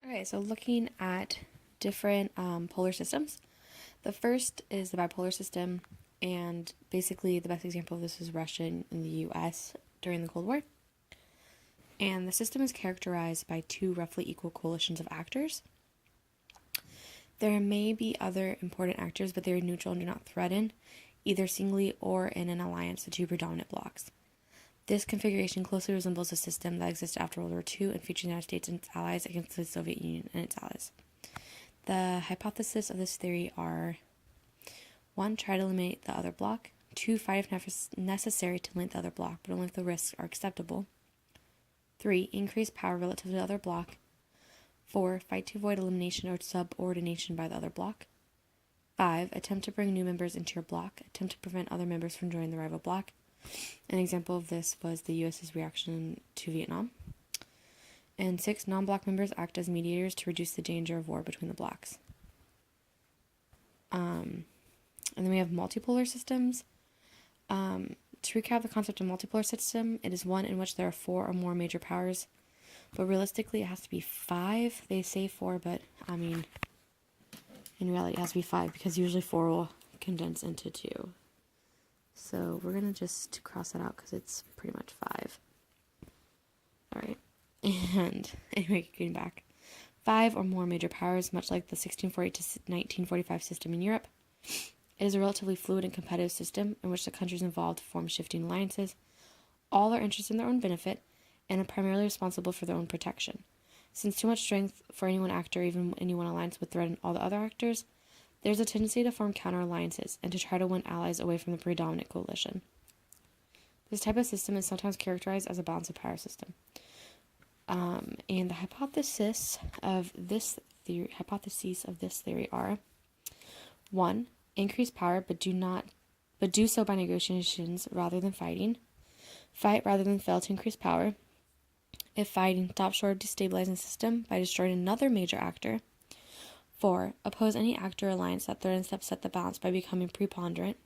Okay, so looking at different polar systems. The first is the bipolar system, and basically the best example of this is Russia and the US during the Cold War. And the system is characterized by two roughly equal coalitions of actors. There may be other important actors, but they are neutral and do not threaten, either singly or in an alliance, the two predominant blocs. This configuration closely resembles a system that existed after World War II and featured the United States and its allies against the Soviet Union and its allies. The hypotheses of this theory are: 1. Try to eliminate the other bloc. 2. Fight if necessary to limit the other bloc, but only if the risks are acceptable. 3. Increase power relative to the other bloc. 4. Fight to avoid elimination or subordination by the other bloc. 5. Attempt to bring new members into your bloc. Attempt to prevent other members from joining the rival bloc. An example of this was the U.S.'s reaction to Vietnam. And 6. Non-bloc members act as mediators to reduce the danger of war between the blocs. And then we have multipolar systems. To recap the concept of multipolar system, it is one in which there are 4 or more major powers, but realistically it has to be 5. They say 4, but in reality it has to be 5 because usually 4 will condense into 2. So we're going to just cross that out because it's pretty much 5. Alright, and anyway, getting back. 5 or more major powers, much like the 1640 to 1945 system in Europe. It is a relatively fluid and competitive system in which the countries involved form shifting alliances. All are interested in their own benefit and are primarily responsible for their own protection. Since too much strength for any one actor, even any one alliance, would threaten all the other actors, there's a tendency to form counter-alliances and to try to win allies away from the predominant coalition. This type of system is sometimes characterized as a balance of power system. And the hypotheses of this theory are: 1. Increase power, but do so by negotiations rather than fighting. Fight rather than fail to increase power. If fighting, stop short of destabilizing the system by destroying another major actor. 4. Oppose any actor or alliance that threatens to upset the balance by becoming preponderant.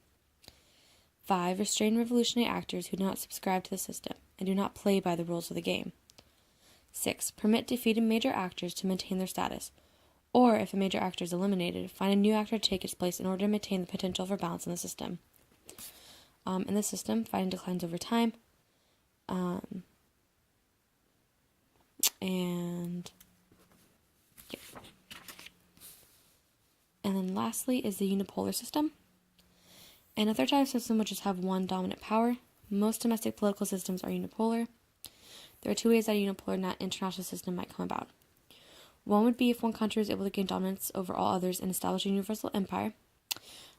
5. Restrain revolutionary actors who do not subscribe to the system and do not play by the rules of the game. 6. Permit defeated major actors to maintain their status, or if a major actor is eliminated, find a new actor to take its place in order to maintain the potential for balance in the system. In the system, fighting declines over time. And then lastly is the unipolar system. Another type of system which just have one dominant power. Most domestic political systems are unipolar. There are 2 ways that a unipolar international system might come about. One would be if one country is able to gain dominance over all others and establish a universal empire.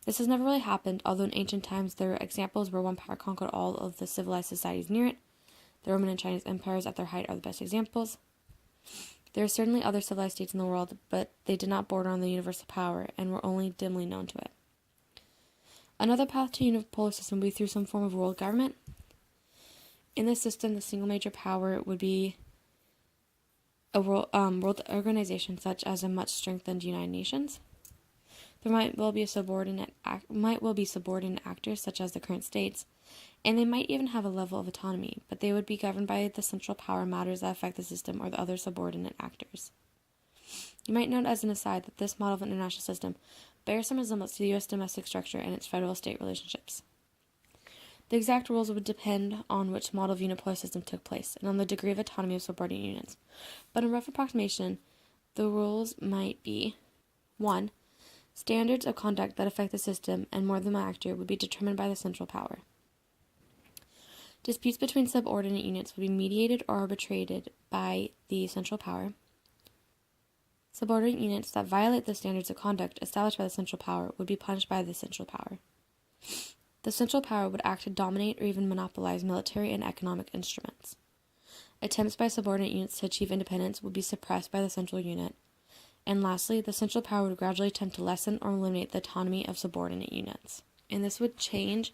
This has never really happened, although in ancient times there are examples where one power conquered all of the civilized societies near it. The Roman and Chinese empires at their height are the best examples. There are certainly other civilized states in the world, but they did not border on the universal power and were only dimly known to it. Another path to unipolar system would be through some form of world government. In this system, the single major power would be a world organization such as a much strengthened United Nations. There might well be subordinate actors such as the current states, and they might even have a level of autonomy, but they would be governed by the central power matters that affect the system or the other subordinate actors. You might note as an aside that this model of an international system bears some resemblance to the U.S. domestic structure and its federal-state relationships. The exact rules would depend on which model of unipolar system took place and on the degree of autonomy of subordinate units. But in rough approximation, the rules might be: 1. Standards of conduct that affect the system and more than one actor would be determined by the central power. Disputes between subordinate units would be mediated or arbitrated by the central power. Subordinate units that violate the standards of conduct established by the central power would be punished by the central power. The central power would act to dominate or even monopolize military and economic instruments. Attempts by subordinate units to achieve independence would be suppressed by the central unit. And lastly, the central power would gradually attempt to lessen or eliminate the autonomy of subordinate units. And this would change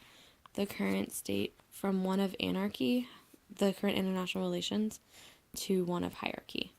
the current state from one of anarchy, the current international relations, to one of hierarchy.